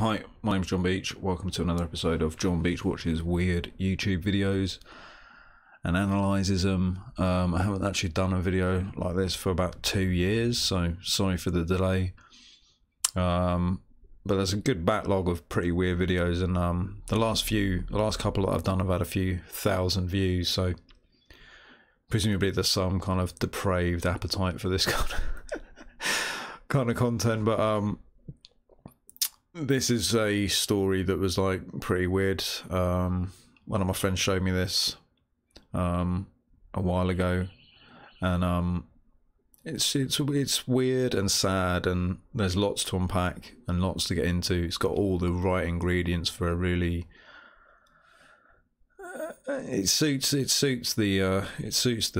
Hi, my name's John Beach. Welcome to another episode of John Beach Watches Weird YouTube Videos and Analyses them. I haven't actually done a video like this for about 2 years, so sorry for the delay. But there's a good backlog of pretty weird videos, and the last couple that I've done have had a few thousand views, so presumably there's some kind of depraved appetite for this kind of content. But this is a story that was like pretty weird. One of my friends showed me this a while ago, and it's weird and sad, and there's lots to unpack and lots to get into. It's got all the right ingredients for a really it suits the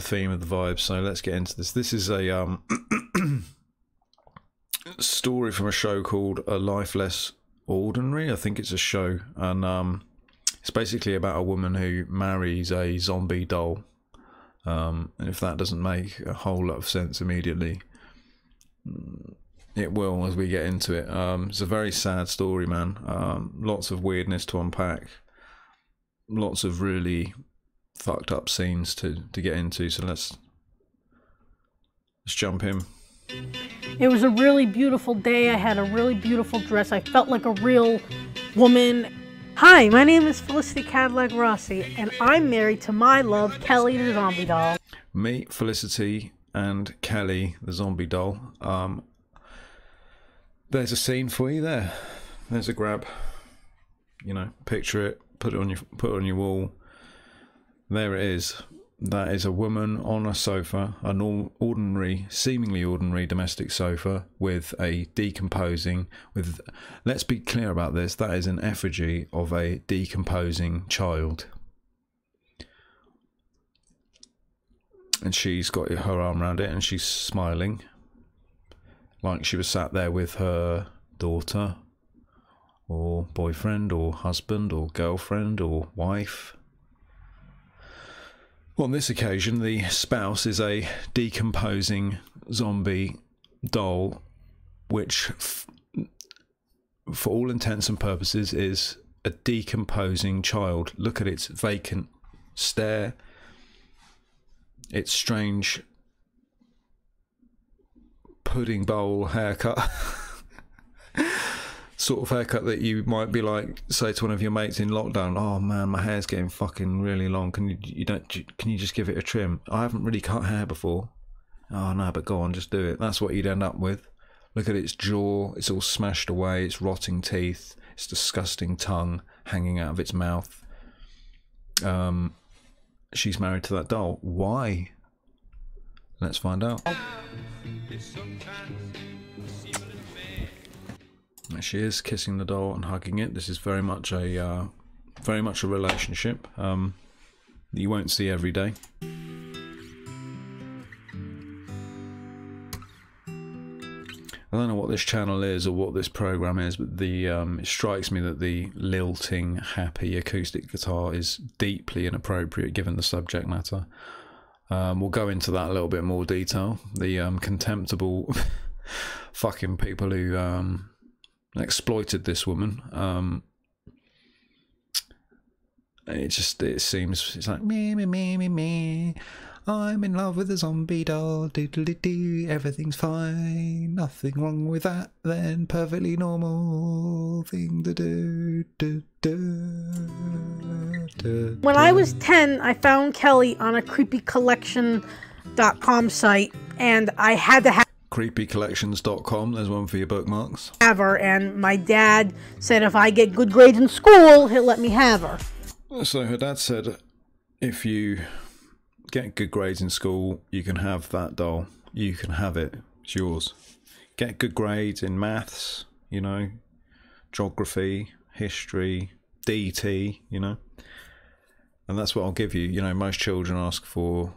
theme of the vibe. So let's get into this. This is a story from a show called A Life Less Ordinary. I think it's a show, and it's basically about a woman who marries a zombie doll. And if that doesn't make a whole lot of sense immediately, it will as we get into it. It's a very sad story, man. Lots of weirdness to unpack, lots of really fucked up scenes to get into. So let's jump in. It was a really beautiful day. I had a really beautiful dress. I felt like a real woman. Hi, my name is Felicity Cadillac Rossi, and I'm married to my love, Kelly the zombie doll. Meet Felicity and Kelly the zombie doll. There's a scene for you there. There's a grab. You know, picture it, put it on your wall. There it is. That is a woman on a sofa, an seemingly ordinary domestic sofa with a decomposing, let's be clear about this, that is an effigy of a decomposing child. And she's got her arm around it and she's smiling, like she was sat there with her daughter, or boyfriend, or husband, or girlfriend, or wife. On this occasion, the spouse is a decomposing zombie doll, which, for all intents and purposes, is a decomposing child. Look at its vacant stare, its strange pudding bowl haircut. Sort of haircut that you might be like, say to one of your mates in lockdown, oh man, my hair's getting fucking really long, can you just give it a trim? I haven't really cut hair before. Oh no, but go on, just do it. That's what you'd end up with. Look at its jaw, it's all smashed away, its rotting teeth, its disgusting tongue hanging out of its mouth. She's married to that doll. Why? Let's find out. There she is, kissing the doll and hugging it. This is very much a relationship that you won't see every day. I don't know what this channel is or what this program is, but it strikes me that the lilting, happy acoustic guitar is deeply inappropriate given the subject matter. We'll go into that a little bit more detail. The contemptible fucking people who exploited this woman. It seems it's like me. I'm in love with a zombie doll. Do. Everything's fine. Nothing wrong with that. Then perfectly normal thing to do. When I was 10, I found Kelly on a creepycollection.com site, and I had to have creepycollections.com, there's one for your bookmarks. Have her, and my dad said if I get good grades in school, he'll let me have her. So her dad said, if you get good grades in school, you can have that doll. You can have it. It's yours. Get good grades in maths, you know, geography, history, DT, you know. And that's what I'll give you. You know, most children ask for,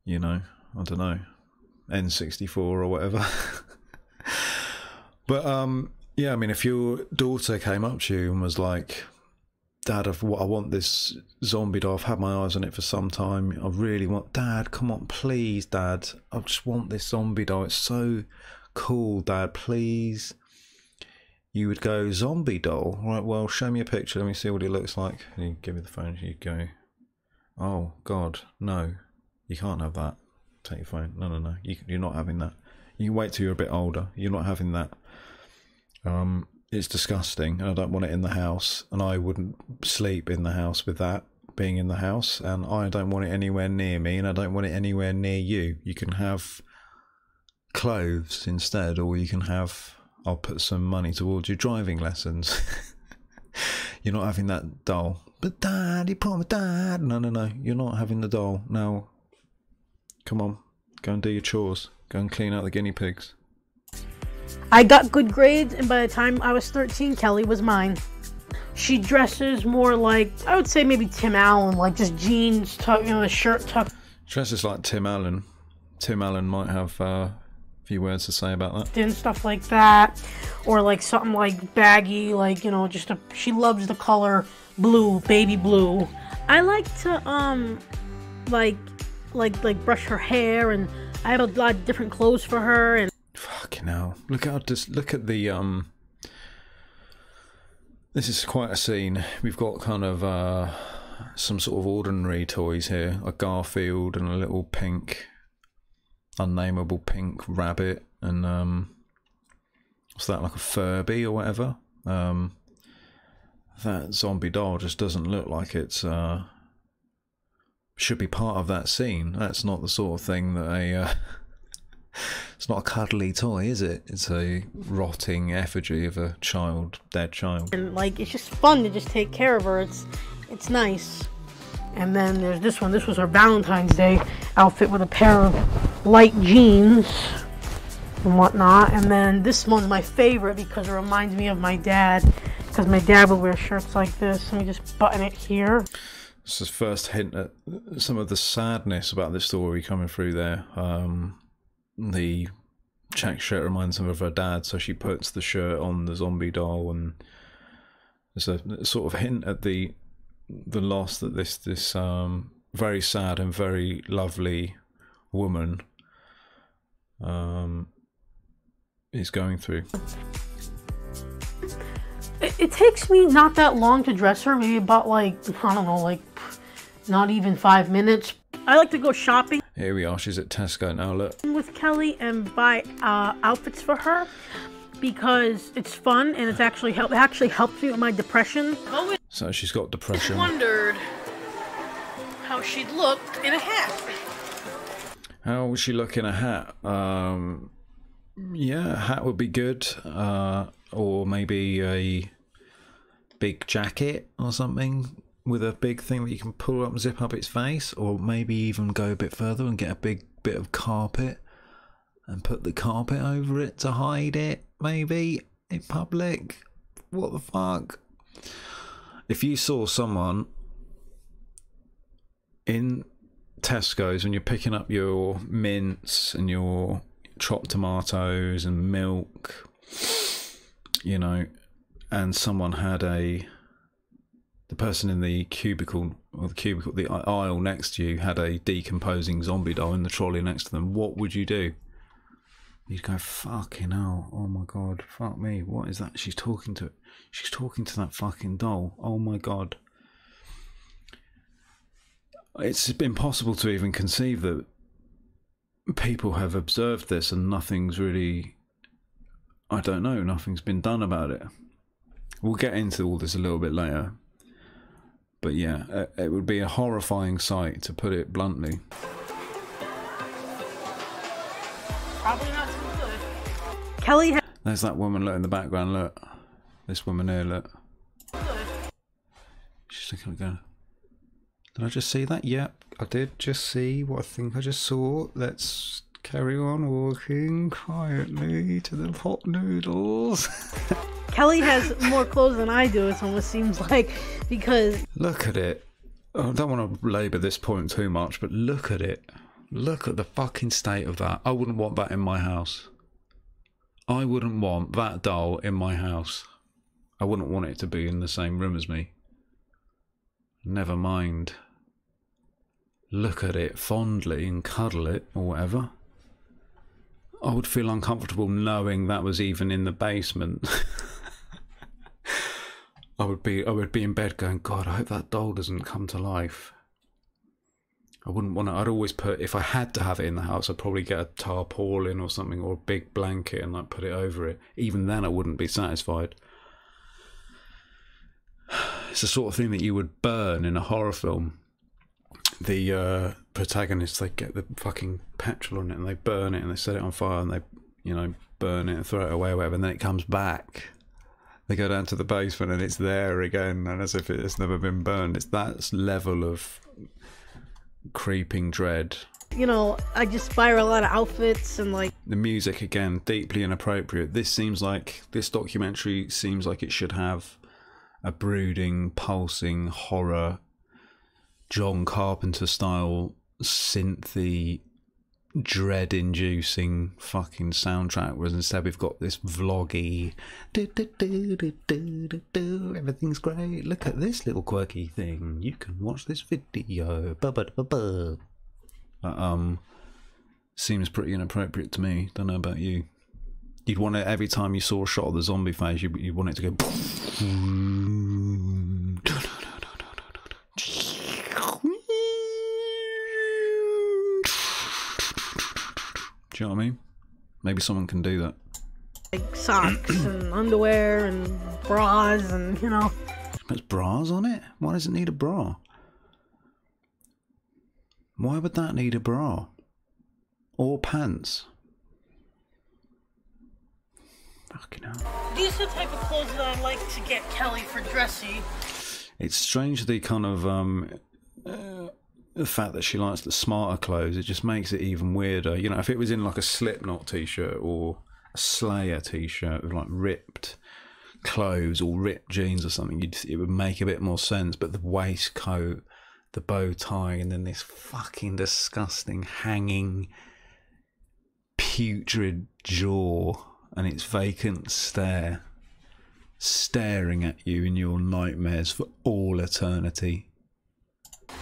you know, I don't know, N64 or whatever. But yeah, I mean, if your daughter came up to you and was like, Dad, I want this zombie doll, I've had my eyes on it for some time, I really want, Dad, come on, please, Dad, I just want this zombie doll, it's so cool, Dad, please. you would go, zombie doll? Right, well, show me a picture, let me see what it looks like. And you give me the phone, you go, oh, God, no, you can't have that. Take your phone. No, no, no, you're not having that. You wait till you're a bit older. You're not having that. It's disgusting, and I don't want it in the house, and I wouldn't sleep in the house with that being in the house, and I don't want it anywhere near me, and I don't want it anywhere near you. You can have clothes instead, or you can have, I'll put some money towards your driving lessons. You're not having that doll. But Dad, you promised, Dad. No, no, no, you're not having the doll. Now, come on, go and do your chores. Go and clean out the guinea pigs. I got good grades, and by the time I was 13, Kelly was mine. She dresses more like, I would say maybe Tim Allen, like just jeans, tuck, you know, the shirt tucked. Dresses like Tim Allen. Tim Allen might have a few words to say about that. And stuff like that, or like something like baggy, like, you know, just she loves the color blue, baby blue. I like to like brush her hair, and I have a lot of different clothes for her. And fucking hell, look at the this is quite a scene. We've got kind of some sort of ordinary toys here, a Garfield and a little pink, unnameable pink rabbit, and what's that, like a Furby or whatever. That zombie doll just doesn't look like it's should be part of that scene. That's not the sort of thing that it's not a cuddly toy, is it? It's a rotting effigy of a child, dead child. And like, it's just fun to just take care of her. It's nice. And then there's this one. This was her Valentine's Day outfit with a pair of light jeans and whatnot. And then this one's my favorite because it reminds me of my dad, because my dad would wear shirts like this. Let me just button it here. This is the first hint at some of the sadness about this story coming through there. The check shirt reminds her of her dad, so she puts the shirt on the zombie doll, and there's a sort of hint at the loss that this very sad and very lovely woman is going through. It takes me not that long to dress her, maybe about like, I don't know, like not even 5 minutes. I like to go shopping. Here we are, she's at Tesco now, look. With Kelly and buy outfits for her because it's fun and it actually helps me with my depression. So she's got depression. Wondered how she'd look in a hat. How would she look in a hat? Yeah, a hat would be good. Or maybe a big jacket or something with a big thing that you can pull up and zip up its face, or maybe even go a bit further and get a big bit of carpet and put the carpet over it to hide it, maybe, in public. What the fuck? If you saw someone in Tesco's when you're picking up your mince and your chopped tomatoes and milk, you know, and someone had the person in the cubicle, or the aisle next to you had a decomposing zombie doll in the trolley next to them, what would you do? You'd go, fucking hell, oh my God, fuck me, what is that? She's talking to that fucking doll, oh my God. It's impossible to even conceive that people have observed this and nothing's really, I don't know, nothing's been done about it. We'll get into all this a little bit later. But yeah, it would be a horrifying sight, to put it bluntly. Probably not too good. Kelly There's that woman, look, in the background, look. This woman here, look. She's looking at going, did I just see that? Yep, I did just see what I think I just saw. Let's carry on walking quietly to the pot noodles. Kelly has more clothes than I do, it almost seems like, because... Look at it. I don't want to labour this point too much, but look at it. Look at the fucking state of that. I wouldn't want that in my house. I wouldn't want that doll in my house. I wouldn't want it to be in the same room as me. Never mind. Look at it fondly and cuddle it, or whatever. I would feel uncomfortable knowing that was even in the basement. I would be in bed going, God, I hope that doll doesn't come to life. I wouldn't want to. I'd always put, if I had to have it in the house, I'd probably get a tarpaulin or something, or a big blanket, and like put it over it. Even then, I wouldn't be satisfied. It's the sort of thing that you would burn in a horror film. The protagonists, they get the fucking petrol on it and they burn it and they set it on fire and they, you know, burn it and throw it away or whatever, and then it comes back. They go down to the basement and it's there again, and as if it's never been burned. It's that level of creeping dread. You know, I just buy her a lot of outfits and like... The music, again, deeply inappropriate. This documentary seems like it should have a brooding, pulsing horror, John Carpenter style, synthy, dread-inducing fucking soundtrack, whereas instead we've got this vloggy, everything's great, look at this little quirky thing, you can watch this video, seems pretty inappropriate to me. Don't know about you. You'd want it every time you saw a shot of the zombie face, you'd want it to go. Do you know what I mean? Maybe someone can do that. Like socks and underwear and bras and, you know. There's bras on it? Why does it need a bra? Why would that need a bra? Or pants? Fucking hell. These are the type of clothes that I like to get Kelly for dressy. It's strange the kind of the fact that she likes the smarter clothes. It just makes it even weirder. You know, if it was in like a Slipknot t-shirt or a Slayer t-shirt with like ripped clothes or ripped jeans or something, it would make a bit more sense. But the waistcoat, the bow tie, and then this fucking disgusting hanging putrid jaw and its vacant stare staring at you in your nightmares for all eternity.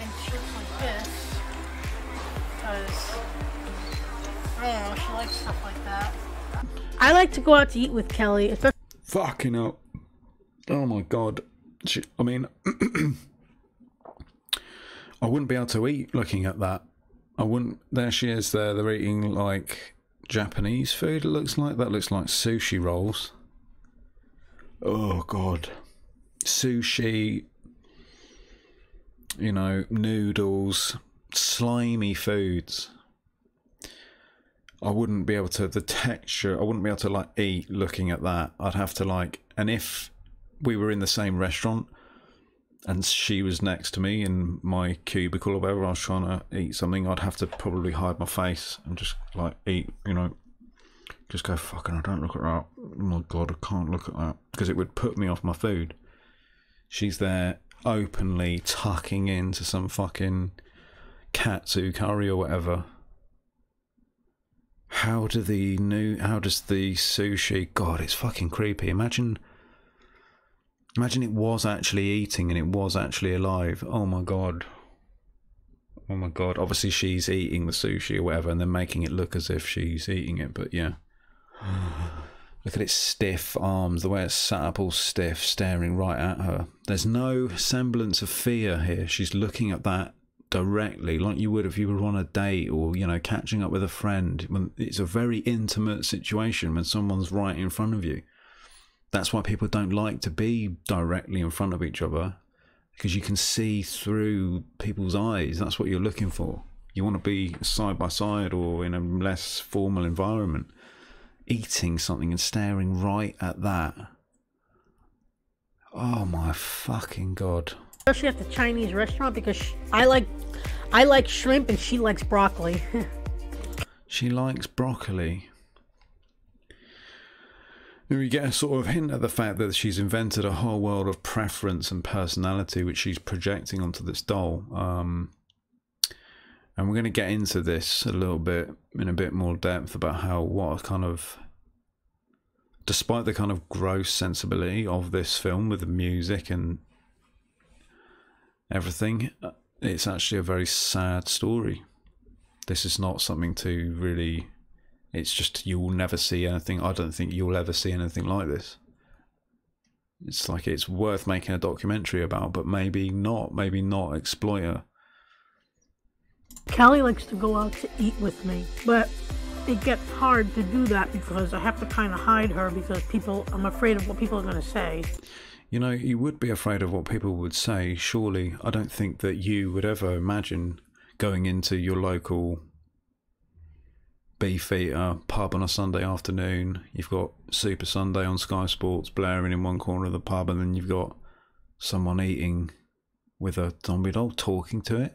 And she looks like this because, I don't know, she likes stuff like that. I like to go out to eat with Kelly, especially... Fucking up. Oh my god. I mean, I wouldn't be able to eat looking at that. I wouldn't. There she is there. They're eating like Japanese food, it looks like. That looks like sushi rolls. Oh god. Sushi, you know, noodles, slimy foods. I wouldn't be able to, the texture, I wouldn't be able to like eat looking at that. I'd have to like, and if we were in the same restaurant and she was next to me in my cubicle or whatever, I was trying to eat something, I'd have to probably hide my face and just like eat, you know, just go, fucking, I don't look at that. Oh my god, I can't look at that. Because it would put me off my food. She's there openly tucking into some fucking katsu curry or whatever. How does the sushi, god, it's fucking creepy. Imagine it was actually eating and it was actually alive. Oh my god. Oh my god. Obviously she's eating the sushi or whatever and then making it look as if she's eating it, but yeah. Look at its stiff arms, the way it's sat up all stiff, staring right at her. There's no semblance of fear here. She's looking at that directly, like you would if you were on a date or, you know, catching up with a friend. When it's a very intimate situation when someone's right in front of you. That's why people don't like to be directly in front of each other, because you can see through people's eyes. That's what you're looking for. You want to be side by side or in a less formal environment. Eating something and staring right at that. Oh my fucking god. Especially at the Chinese restaurant, because I like shrimp and she likes broccoli. She likes broccoli. And we get a sort of hint at the fact that she's invented a whole world of preference and personality which she's projecting onto this doll. And we're going to get into this a little bit in a bit more depth about what kind of, despite the kind of gross sensibility of this film with the music and everything, it's actually a very sad story. This is not something to really, it's just, you will never see anything. I don't think you'll ever see anything like this. It's like it's worth making a documentary about, but maybe not exploit her. Kelly likes to go out to eat with me, but it gets hard to do that because I have to kind of hide her because I'm afraid of what people are going to say. You know, you would be afraid of what people would say, surely. I don't think that you would ever imagine going into your local Beefeater pub on a Sunday afternoon. You've got Super Sunday on Sky Sports blaring in one corner of the pub, and then you've got someone eating with a zombie doll, talking to it.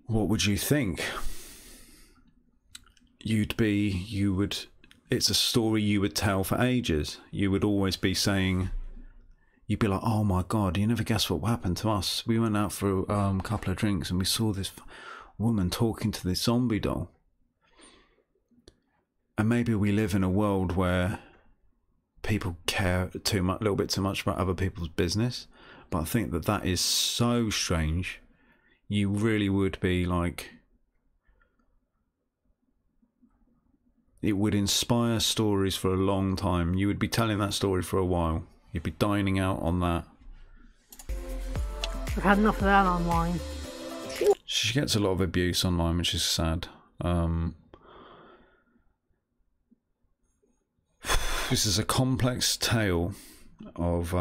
What would you think? It's a story you would tell for ages. You would always be saying, you'd be like, oh my God, you never guess what happened to us. We went out for a couple of drinks and we saw this woman talking to this zombie doll. And maybe we live in a world where people care a little bit too much about other people's business. But I think that is so strange. You really would be like, it would inspire stories for a long time. You would be telling that story for a while. You'd be dining out on that. I've had enough of that online. She gets a lot of abuse online, which is sad. This is a complex tale of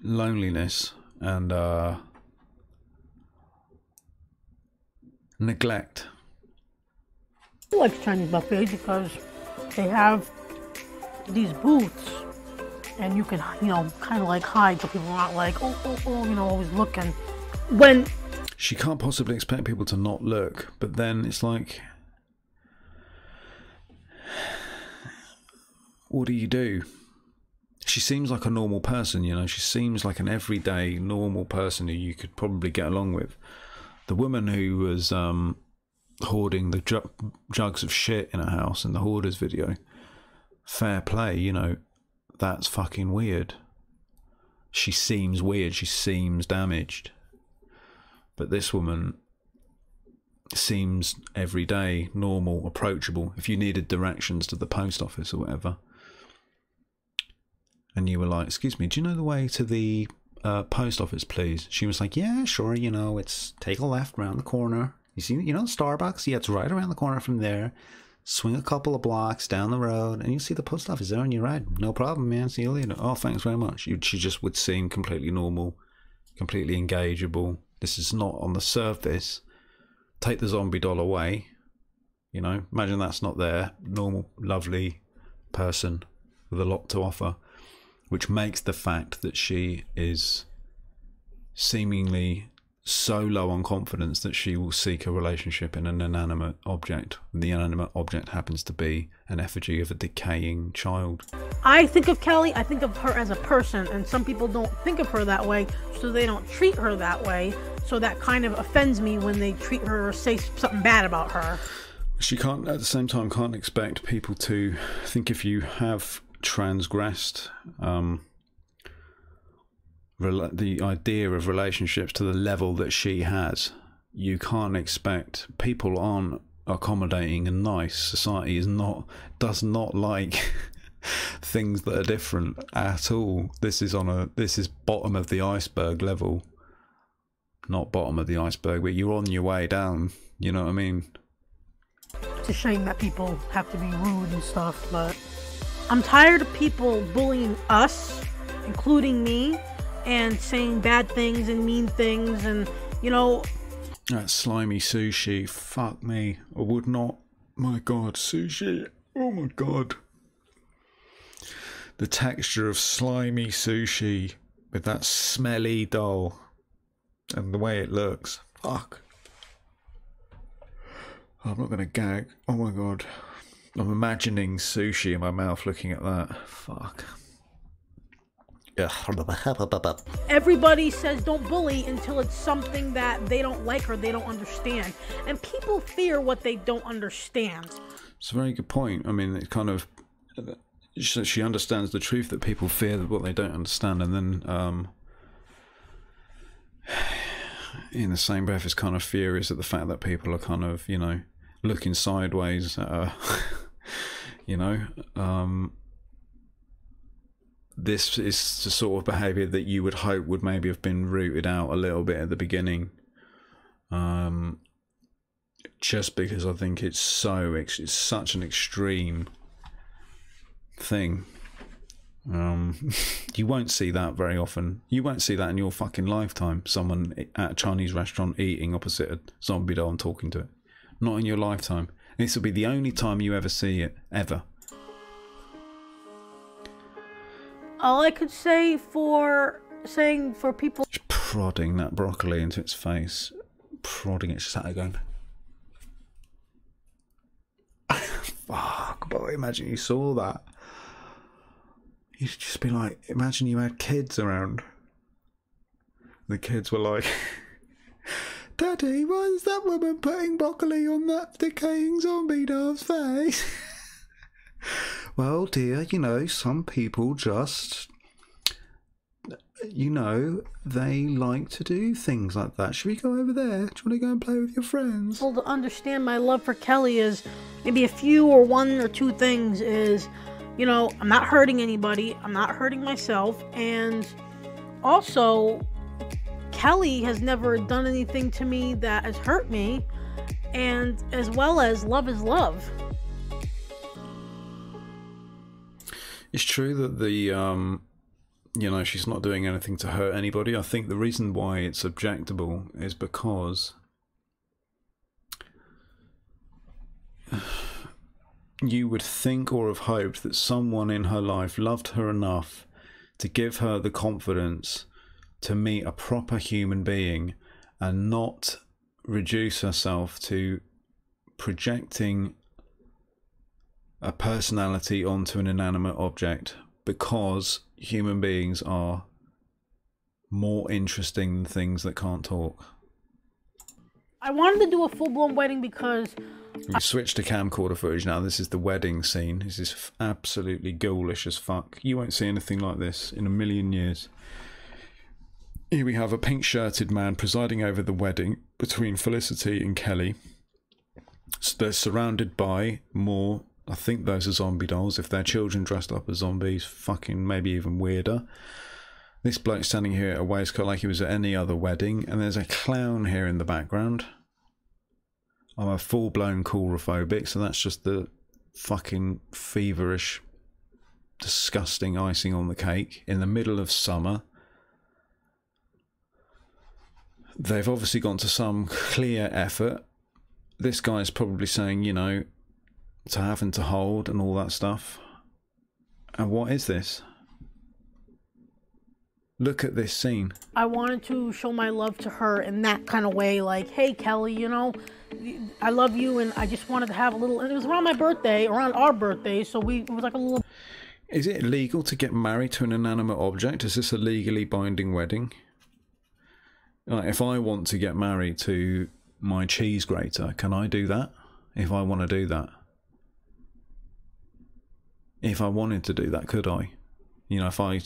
loneliness and neglect. I like Chinese buffets because they have these booths and you can, kind of like hide so people aren't like, always looking. When she can't possibly expect people to not look, but then it's like, what do you do? She seems like a normal person, she seems like an everyday normal person who you could probably get along with. The woman who was hoarding the jugs of shit in her house in the hoarders video, fair play, that's fucking weird. She seems weird, she seems damaged. But this woman seems everyday, normal, approachable. If you needed directions to the post office or whatever, and you were like, excuse me, do you know the way to the post office, please? She was like, yeah, sure, it's take a left around the corner. You see, Starbucks? Yeah, it's right around the corner from there. Swing a couple of blocks down the road, and you see the post office there on your right. No problem, man. See you later. Oh, thanks very much. She just would seem completely normal, completely engageable. This is not on the surface. Take the zombie doll away. Imagine that's not there. Normal, lovely person with a lot to offer, which makes the fact that she is seemingly so low on confidence that she will seek a relationship in an inanimate object. The inanimate object happens to be an effigy of a decaying child. I think of Kelly, I think of her as a person, and some people don't think of her that way, so they don't treat her that way. So that kind of offends me when they treat her or say something bad about her. She can't, at the same time, can't expect people to think if you have transgressed the idea of relationships to the level that she has, you can't expect, people aren't accommodating and nice. Society does not like things that are different at all. This is bottom of the iceberg level, not bottom of the iceberg, but you're on your way down, you know what I mean? It's a shame that people have to be rude and stuff, but I'm tired of people bullying us, including me, and saying bad things and mean things, and that slimy sushi, fuck me. I would not. My God, sushi, oh my God. The texture of slimy sushi with that smelly doll and the way it looks, fuck. I'm not gonna gag. Oh my God, I'm imagining sushi in my mouth looking at that. Fuck. Everybody says don't bully until it's something that they don't like or they don't understand. And people fear what they don't understand. It's a very good point. I mean, it kind of... She understands the truth that people fear what they don't understand. And then in the same breath is kind of furious at the fact that people are kind of, looking sideways at her. You know, this is the sort of behaviour that you would hope would maybe have been rooted out a little bit at the beginning. Just because I think it's such an extreme thing. You won't see that very often. You won't see that in your fucking lifetime. Someone at a Chinese restaurant eating opposite a zombie doll and talking to it. Not in your lifetime. This will be the only time you ever see it, ever. All I could say for people... Just prodding that broccoli into its face. Prodding it, just sat there going... Fuck, boy, imagine you saw that. You'd just be like, imagine you had kids around. The kids were like... Daddy, why is that woman putting broccoli on that decaying zombie doll's face? Well, dear, you know, some people just, you know, they like to do things like that. Should we go over there? Do you want to go and play with your friends? Well, to understand my love for Kelly is maybe a few or one or two things is, you know, I'm not hurting anybody. I'm not hurting myself. And also... Kelly has never done anything to me that has hurt me, and as well as love is love. It's true that the, you know, she's not doing anything to hurt anybody. I think the reason why it's objectable is because you would think or have hoped that someone in her life loved her enough to give her the confidence to meet a proper human being and not reduce herself to projecting a personality onto an inanimate object, because human beings are more interesting than things that can't talk. I wanted to do a full-blown wedding because... We switched to camcorder footage now. This is the wedding scene. This is absolutely ghoulish as fuck. You won't see anything like this in a million years. Here we have a pink-shirted man presiding over the wedding between Felicity and Kelly. So they're surrounded by more, I think those are zombie dolls. If they're children dressed up as zombies, fucking maybe even weirder. This bloke standing here at a waistcoat like he was at any other wedding. And there's a clown here in the background. I'm a full-blown coulrophobic, so that's just the fucking feverish, disgusting icing on the cake in the middle of summer. They've obviously gone to some clear effort. This guy's probably saying, you know, to have and to hold and all that stuff. And what is this? Look at this scene. I wanted to show my love to her in that kind of way, like, hey, Kelly, you know, I love you, and I just wanted to have a little... And it was around my birthday, around our birthday, so it was like a little... Is it legal to get married to an inanimate object? Is this a legally binding wedding? Like, if I want to get married to my cheese grater, can I do that? If I want to do that? If I wanted to do that, could I? You know, if I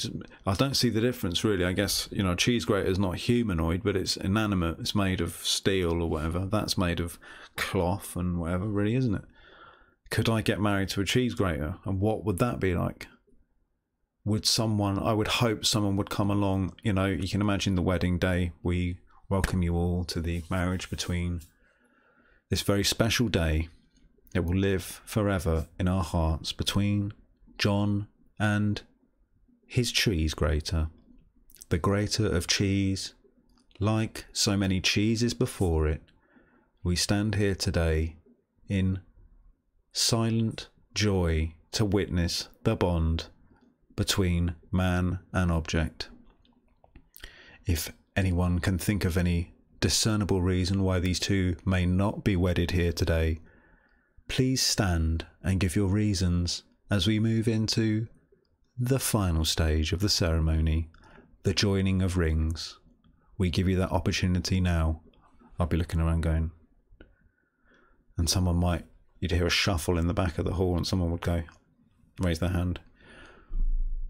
don't see the difference really. I guess, you know, cheese grater is not humanoid, but it's inanimate. It's made of steel or whatever. That's made of cloth and whatever, really, isn't it? Could I get married to a cheese grater? And what would that be like? Would someone, I would hope someone would come along, you know, you can imagine the wedding day. We welcome you all to the marriage between this very special day that will live forever in our hearts between John and his cheese grater. The grater of cheese, like so many cheeses before it, we stand here today in silent joy to witness the bond between man and object. If anyone can think of any discernible reason why these two may not be wedded here today, please stand and give your reasons as we move into the final stage of the ceremony, the joining of rings. We give you that opportunity now. I'll be looking around going, and someone might, you'd hear a shuffle in the back of the hall and someone would go, raise their hand.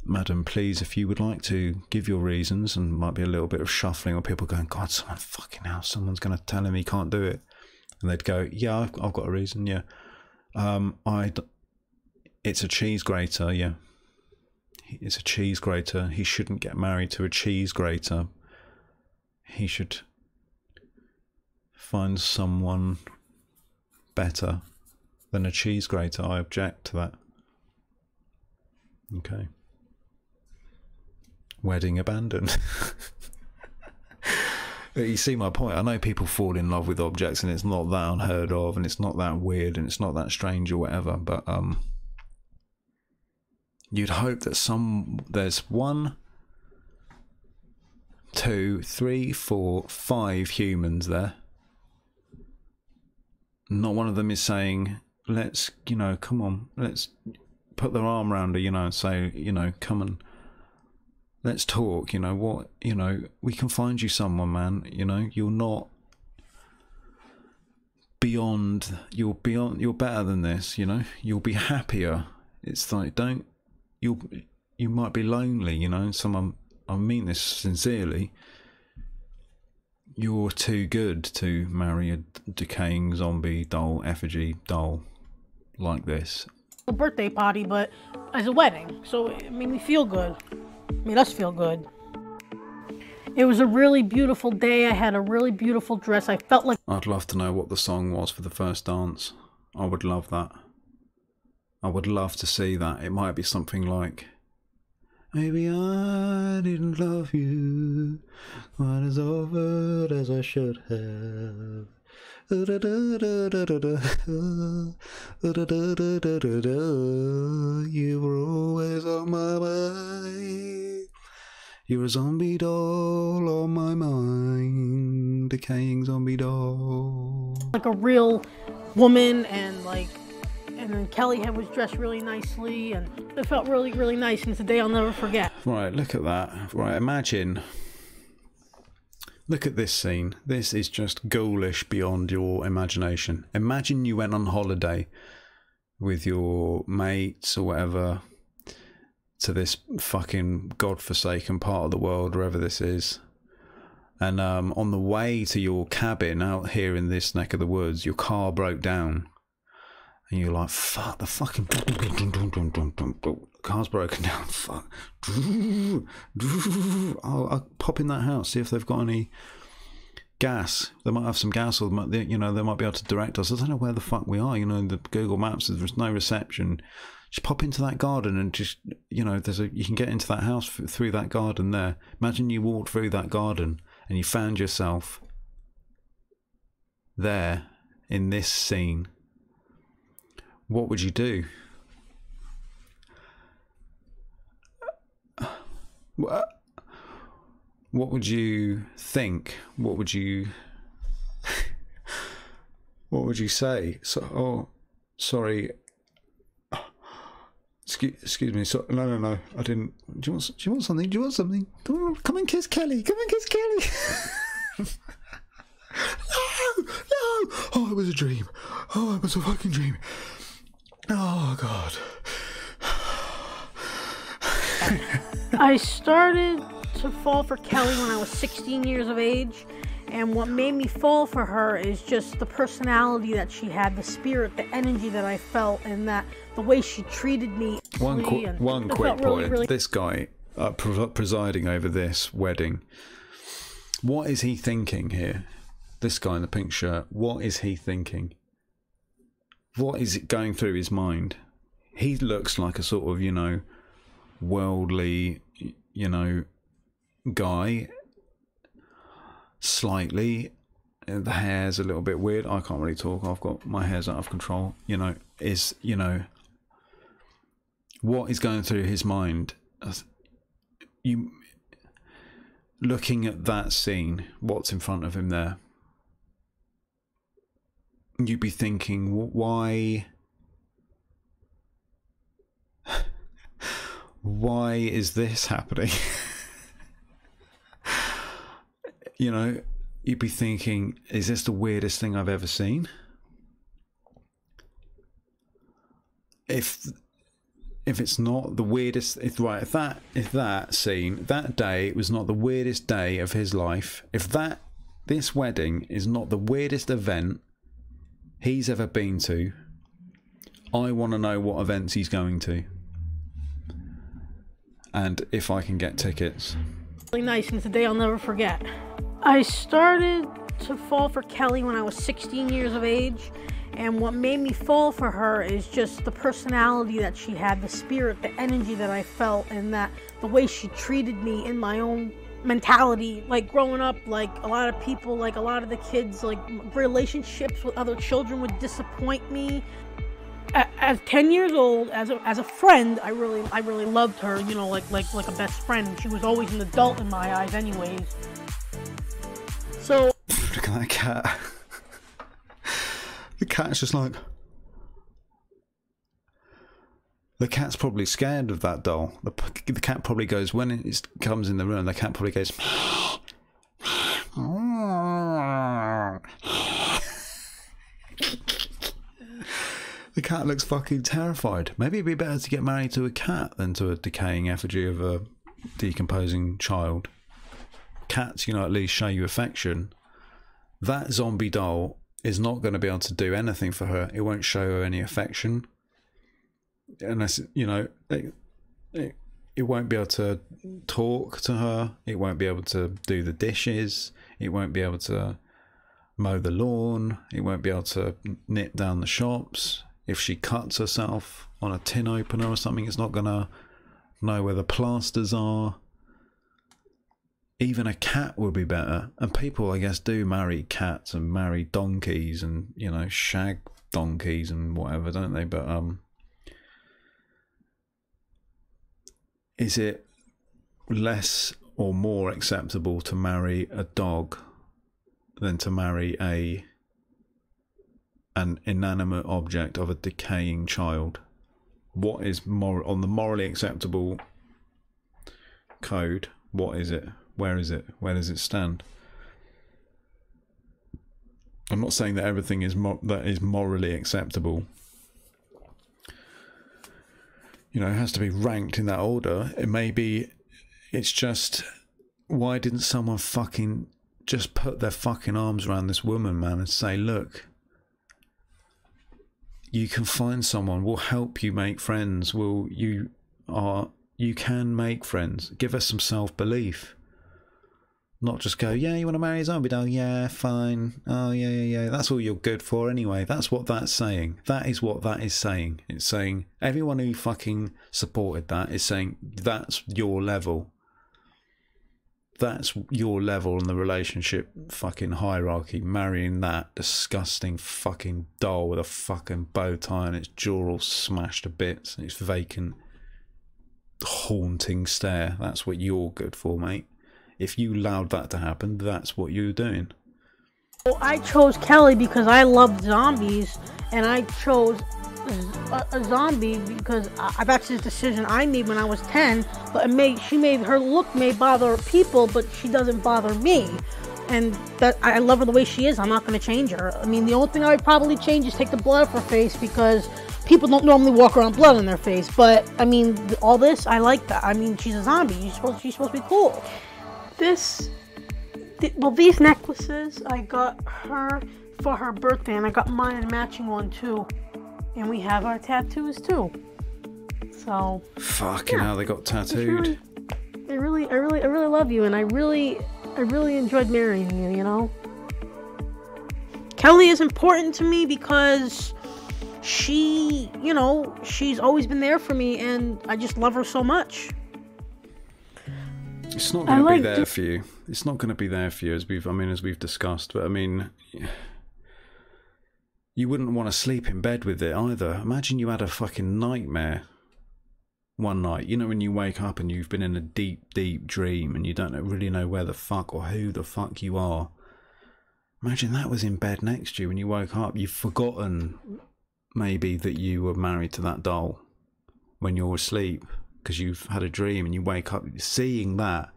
Madam, please, if you would like to give your reasons, and might be a little bit of shuffling or people going, God, someone fucking hell, someone's going to tell him he can't do it. And they'd go, yeah, I've got a reason, yeah. It's a cheese grater, yeah. It's a cheese grater. He shouldn't get married to a cheese grater. He should find someone better than a cheese grater. I object to that. Okay. Wedding abandoned. You see my point. I know people fall in love with objects and it's not that unheard of and it's not that weird and it's not that strange or whatever, but you'd hope that there's 1, 2, 3, 4, 5 humans there. Not one of them is saying, let's, come on, let's put their arm around her, and say, come and let's talk, we can find you someone, man, you're not beyond, you're better than this, you'll be happier. It's like, you might be lonely, I mean this sincerely. You're too good to marry a decaying zombie doll, effigy doll like this. A birthday party, but as a wedding, so it made me feel good. It made us feel good. It was a really beautiful day. I had a really beautiful dress. I felt like... I'd love to know what the song was for the first dance. I would love that. I would love to see that. It might be something like, maybe I didn't love you quite as often as I should have. You were always on my mind. You're a zombie doll on my mind. Decaying zombie doll. Like a real woman, and then Kelly was dressed really nicely, and it felt really, really nice, and it's a day I'll never forget. Right, look at that. Right, imagine. Look at this scene. This is just ghoulish beyond your imagination. Imagine you went on holiday with your mates or whatever to this fucking godforsaken part of the world, wherever this is. And on the way to your cabin out here in this neck of the woods, your car broke down. And you're like, fuck, the fucking car's broken down, fuck. I'll pop in that house, see if they've got any gas. They might have some gas, or they might be able to direct us. I don't know where the fuck we are. The Google Maps, there's no reception. Just pop into that garden and just, you can get into that house through that garden there. Imagine you walked through that garden and you found yourself there in this scene. What would you do? What would you think? What would you say? So, sorry. Excuse me. So, no. I didn't. Do you want something? Come and kiss Kelly. Come and kiss Kelly. No. Oh, it was a dream. Oh, it was a fucking dream. Oh, God. I started to fall for Kelly when I was 16 years of age, and what made me fall for her is just the personality that she had, the spirit, the energy that I felt, and that the way she treated me. One quick point. Really... This guy presiding over this wedding, what is he thinking here? This guy in the pink shirt, what is he thinking? What is it going through his mind? He looks like a sort of, worldly, guy. Slightly. The hair's a little bit weird. I can't really talk. My hair's out of control. What is going through his mind? You looking at that scene, what's in front of him there? You'd be thinking, why is this happening? You'd be thinking, is this the weirdest thing I've ever seen? If it's not the weirdest, if that scene, that day was not the weirdest day of his life, if this wedding is not the weirdest event he's ever been to. I want to know what events he's going to. And if I can get tickets. Really nice, and it's a day I'll never forget. I started to fall for Kelly when I was 16 years of age, and what made me fall for her is just the personality that she had, the spirit, the energy that I felt, and that the way she treated me in my own mentality. Like growing up, like a lot of people, like a lot of the kids, like relationships with other children would disappoint me. As 10 years old, as a friend, I really loved her, you know, like a best friend. She was always an adult in my eyes anyways. So look at that cat. The cat's just like, the cat's probably scared of that doll. The cat probably goes, when it comes in the room, the cat probably goes the cat looks fucking terrified. Maybe it'd be better to get married to a cat than to a decaying effigy of a decomposing child. Cats, you know, at least show you affection. That zombie doll is not going to be able to do anything for her. It won't show her any affection. Unless, you know, it won't be able to talk to her. It won't be able to do the dishes. It won't be able to mow the lawn. It won't be able to nip down the shops. If she cuts herself on a tin opener or something, it's not going to know where the plasters are. Even a cat would be better. And people, I guess, do marry cats and marry donkeys and, you know, shag donkeys and whatever, don't they? But is it less or more acceptable to marry a dog than to marry an inanimate object of a decaying child? What is more on the morally acceptable code? What is it? Where is it? Where does it stand? I'm not saying that everything is that is morally acceptable. You know, it has to be ranked in that order. It may be, it's just, why didn't someone fucking just put their fucking arms around this woman, man, and say, look, you can find someone, we'll help you make friends, you can make friends. Give us some self-belief. Not just go, yeah, you want to marry a zombie doll? Yeah, fine. Oh, yeah. That's all you're good for anyway. That's what that's saying. That is what that is saying. It's saying, everyone who fucking supported that is saying, that's your level. That's your level in the relationship fucking hierarchy. Marrying that disgusting fucking doll with a fucking bow tie and its jaw all smashed to bits and its vacant, haunting stare. That's what you're good for, mate. If you allowed that to happen, that's what you're doing. Well, I chose Kelly because I loved zombies, and I chose a zombie because that's a decision I made when I was 10. But her look may bother people, but she doesn't bother me, and that I love her the way she is. I'm not going to change her. I mean, the only thing I would probably change is take the blood off her face because people don't normally walk around blood on their face. But I mean, all this, I like that. I mean, she's a zombie. She's supposed to be cool. These necklaces I got her for her birthday, and I got mine a matching one too. And we have our tattoos too. So fucking hell, they got tattooed. I really love you, and I really enjoyed marrying you. You know, Kelly is important to me because she, you know, she's always been there for me, and I just love her so much. It's not going to be there for you. It's not going to be there for you, as we've discussed. But I mean, you wouldn't want to sleep in bed with it either. Imagine you had a fucking nightmare one night. You know, when you wake up and you've been in a deep, deep dream and you don't really know where the fuck or who the fuck you are. Imagine that was in bed next to you when you woke up. You've forgotten maybe that you were married to that doll when you're asleep, because you've had a dream and you wake up seeing that.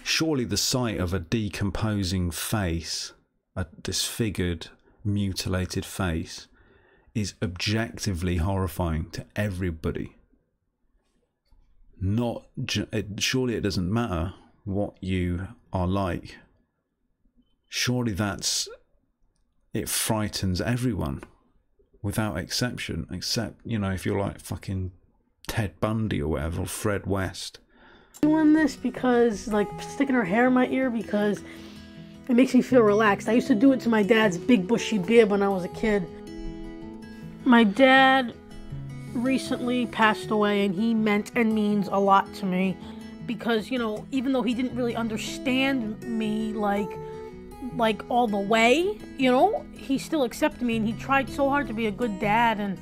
Surely the sight of a decomposing face, a disfigured, mutilated face, is objectively horrifying to everybody. Surely it doesn't matter what you are like. Surely that's it frightens everyone without exception, except, you know, if you're like fucking Ted Bundy or whatever, or Fred West. Doing this because, like, sticking her hair in my ear because it makes me feel relaxed. I used to do it to my dad's big bushy beard when I was a kid. My dad recently passed away, and he meant and means a lot to me because, you know, even though he didn't really understand me like all the way, you know, he still accepted me, and he tried so hard to be a good dad, and,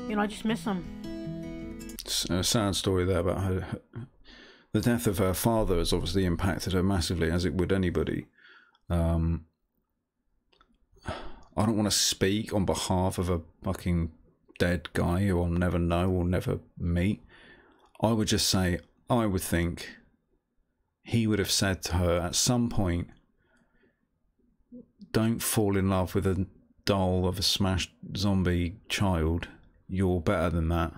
you know, I just miss him. It's a sad story there about her. The death of her father has obviously impacted her massively, as it would anybody. I don't want to speak on behalf of a fucking dead guy who I'll never know or never meet. I would just say, I would think he would have said to her at some point, don't fall in love with a doll of a smashed zombie child. You're better than that.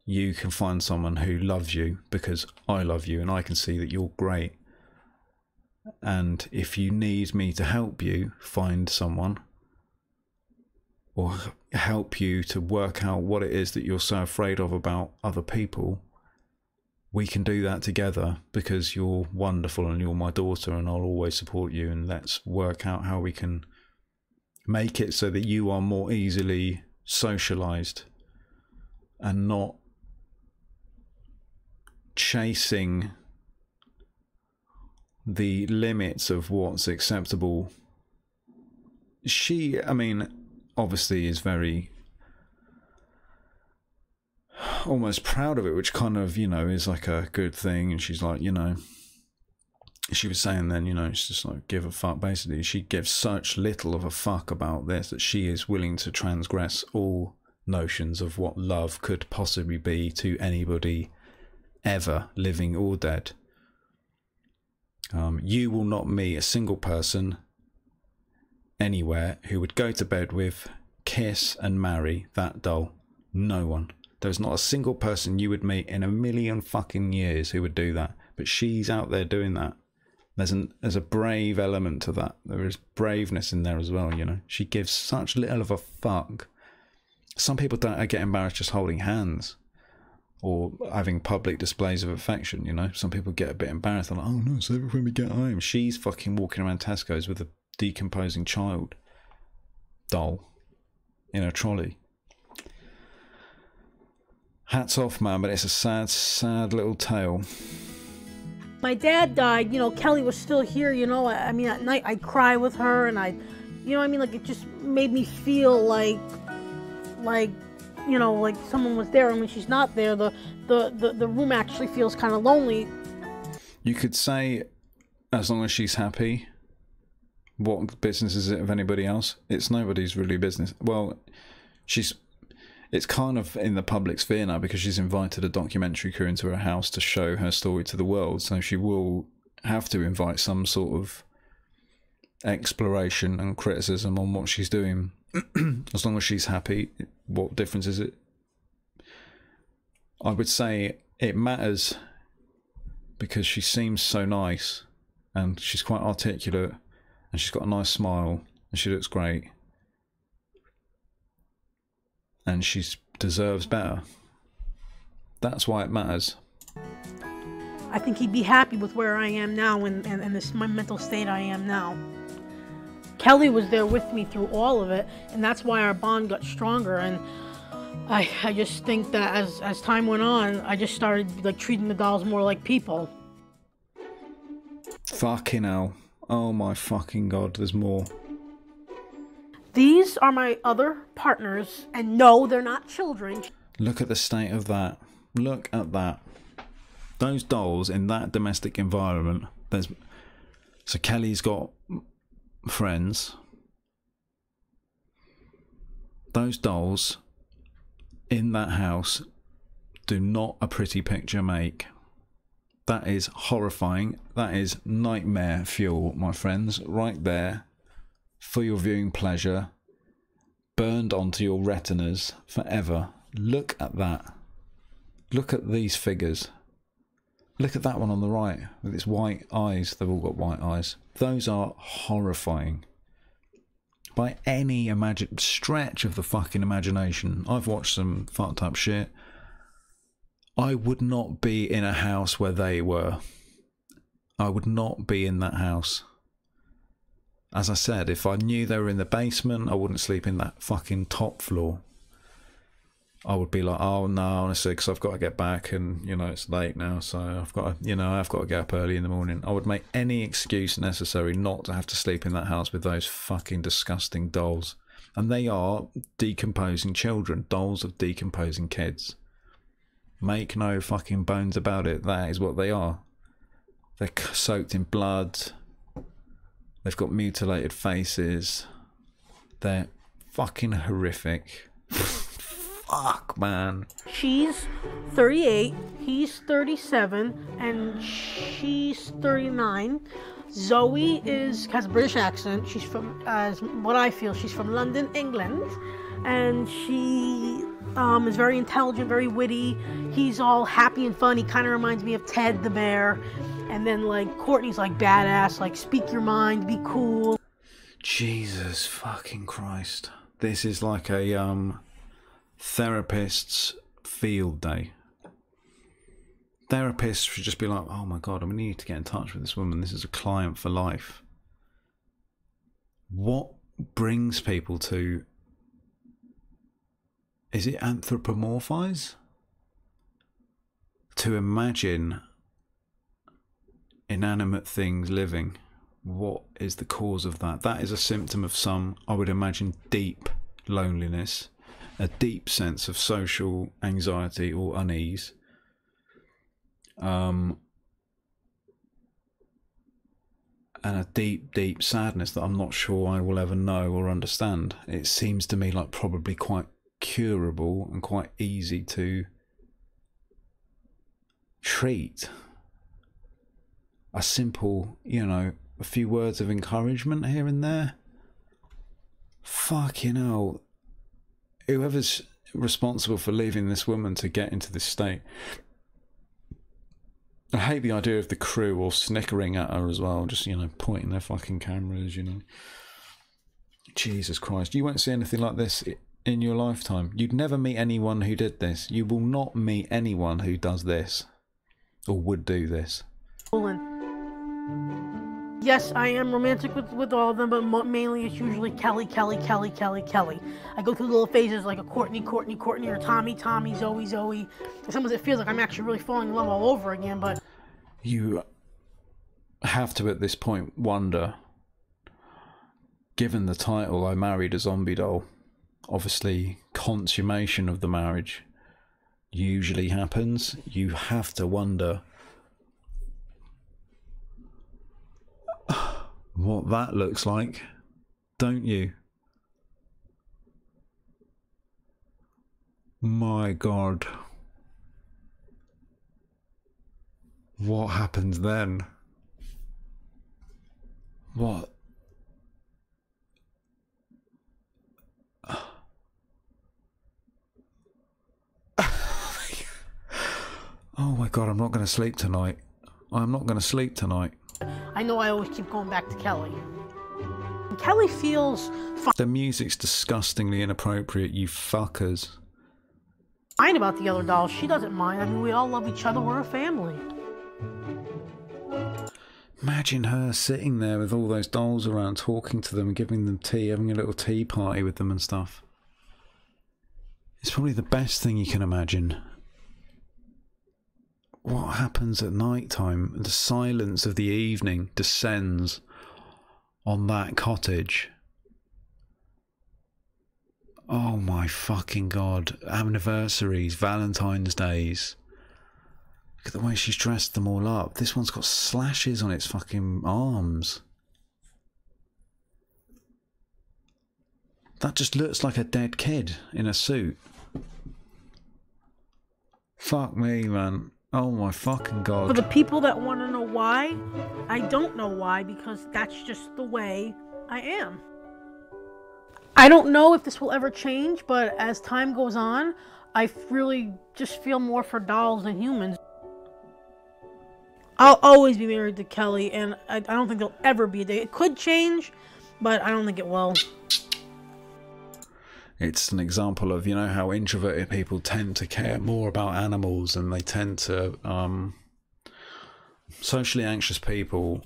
You can find someone who loves you because I love you and I can see that you're great. And if you need me to help you find someone or help you to work out what it is that you're so afraid of about other people, we can do that together because you're wonderful and you're my daughter and I'll always support you, and let's work out how we can make it so that you are more easily socialized and not chasing the limits of what's acceptable. She, I mean, obviously is very almost proud of it, which kind of, you know, is like a good thing. And she's like, you know, she was saying then, you know, she's just like, give a fuck. Basically, she gives such little of a fuck about this that she is willing to transgress all notions of what love could possibly be to anybody ever, living or dead. You will not meet a single person anywhere who would go to bed with, kiss and marry that doll. No one. There's not a single person you would meet in a million fucking years who would do that. But she's out there doing that. There's a brave element to that. There is braveness in there as well, you know. She gives such little of a fuck. Some people don't get embarrassed just holding hands or having public displays of affection, you know. Some people get a bit embarrassed. They're like, oh no, save it when we get home. She's fucking walking around Tesco's with a decomposing child doll in a trolley. Hats off, man, but it's a sad, sad little tale. My dad died, you know, Kelly was still here, you know. I mean, at night I'd cry with her, and you know what I mean? Like, it just made me feel like, you know, like someone was there, and when she's not there, the room actually feels kind of lonely. You could say, as long as she's happy, what business is it of anybody else? It's nobody's really business. Well, it's kind of in the public sphere now because she's invited a documentary crew into her house to show her story to the world, so she will have to invite some sort of exploration and criticism on what she's doing. As long as she's happy, what difference is it? I would say it matters because she seems so nice and she's quite articulate and she's got a nice smile and she looks great and she deserves better. That's why it matters. I think he'd be happy with where I am now and this my mental state I am now. Kelly was there with me through all of it, and that's why our bond got stronger. And I just think that as time went on, I just started like treating the dolls more like people. Fucking hell. Oh my fucking god, there's more. These are my other partners, and no, they're not children. Look at the state of that. Look at that. Those dolls in that domestic environment. So Kelly's got friends. Those dolls in that house do not a pretty picture make. That is horrifying. That is nightmare fuel, my friends, right there for your viewing pleasure, burned onto your retinas forever. Look at that. Look at these figures. Look at that one on the right with its white eyes. They've all got white eyes. Those are horrifying. by any stretch of the fucking imagination. I've watched some fucked up shit. I would not be in a house where they were. I would not be in that house. As I said, if I knew they were in the basement, I wouldn't sleep in that fucking top floor. I would be like, oh no, honestly, because I've got to get back, and you know it's late now, so I've got to get up early in the morning. I would make any excuse necessary not to have to sleep in that house with those fucking disgusting dolls. And they are decomposing children, dolls of decomposing kids. Make no fucking bones about it. That is what they are. They're soaked in blood. They've got mutilated faces. They're fucking horrific. Fuck, man. She's 38, he's 37, and she's 39. Zoe has a British accent. She's from, as what I feel, she's from London, England, and she is very intelligent, very witty. He's all happy and fun. He kind of reminds me of Ted the bear. And then like Courtney's like badass, like speak your mind, be cool. Jesus fucking Christ. This is like a therapist's field day. Therapists should just be like, oh my god, I need to get in touch with this woman. This is a client for life. What brings people to... Is it anthropomorphize? To imagine inanimate things living. What is the cause of that? That is a symptom of some, I would imagine, deep loneliness. A deep sense of social anxiety or unease. And a deep, deep sadness that I'm not sure I will ever know or understand. It seems to me like probably quite curable and quite easy to treat. A simple, you know, a few words of encouragement here and there. Fucking hell. Whoever's responsible for leaving this woman to get into this state. I hate the idea of the crew all snickering at her as well, just, you know, pointing their fucking cameras, you know. Jesus Christ, you won't see anything like this in your lifetime. You'd never meet anyone who did this. You will not meet anyone who does this or would do this. Yes, I am romantic with all of them, but mainly it's usually Kelly. I go through little phases like a Courtney, or Tommy, Zoe. Sometimes it feels like I'm actually really falling in love all over again, but... You have to, at this point, wonder, given the title, I Married a Zombie Doll, obviously consummation of the marriage usually happens. You have to wonder what that looks like, don't you? My God. What happens then? What? Oh my God, I'm not going to sleep tonight. I'm not going to sleep tonight. I know I always keep going back to Kelly. Kelly feels fine. The music's disgustingly inappropriate, you fuckers. Fine about the other dolls. She doesn't mind. I mean, we all love each other. We're a family. Imagine her sitting there with all those dolls around, talking to them, giving them tea, having a little tea party with them and stuff. It's probably the best thing you can imagine. What happens at night time? The silence of the evening descends on that cottage. Oh my fucking God. Anniversaries, Valentine's Days. Look at the way she's dressed them all up. This one's got slashes on its fucking arms. That just looks like a dead kid in a suit. Fuck me, man. Oh my fucking God. For the people that want to know why, I don't know why, because that's just the way I am. I don't know if this will ever change, but as time goes on, I really just feel more for dolls than humans. I'll always be married to Kelly, and I don't think there'll ever be a day. It could change, but I don't think it will. It's an example of, you know, how introverted people tend to care more about animals, and they tend to socially anxious people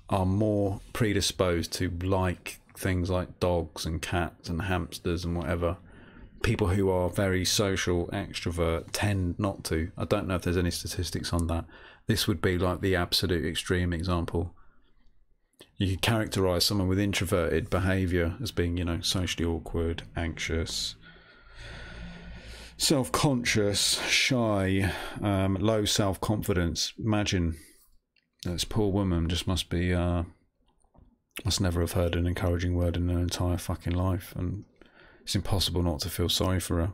are more predisposed to like things like dogs and cats and hamsters and whatever. People who are very social extrovert tend not to. I don't know if there's any statistics on that. This would be like the absolute extreme example. You could characterize someone with introverted behavior as being, you know, socially awkward, anxious, self-conscious, shy, low self-confidence. Imagine this poor woman just must never have heard an encouraging word in her entire fucking life, and it's impossible not to feel sorry for her.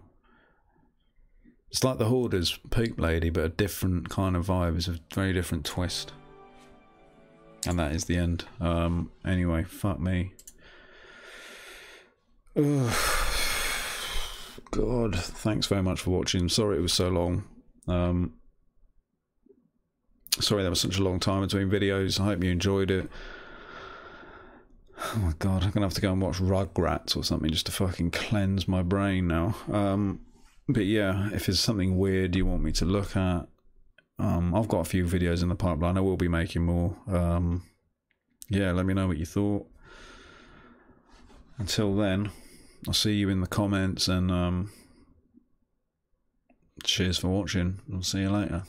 It's like the Hoarder's Poop Lady, but a different kind of vibe. It's a very different twist. And that is the end. Anyway, fuck me. Ugh. God, thanks very much for watching. Sorry it was so long. Sorry there was such a long time between videos. I hope you enjoyed it. Oh my God, I'm gonna have to go and watch Rugrats or something just to fucking cleanse my brain now. But yeah, if there's something weird you want me to look at, I've got a few videos in the pipeline. I will be making more. Yeah, let me know what you thought. Until then, I'll see you in the comments, and cheers for watching. I'll see you later.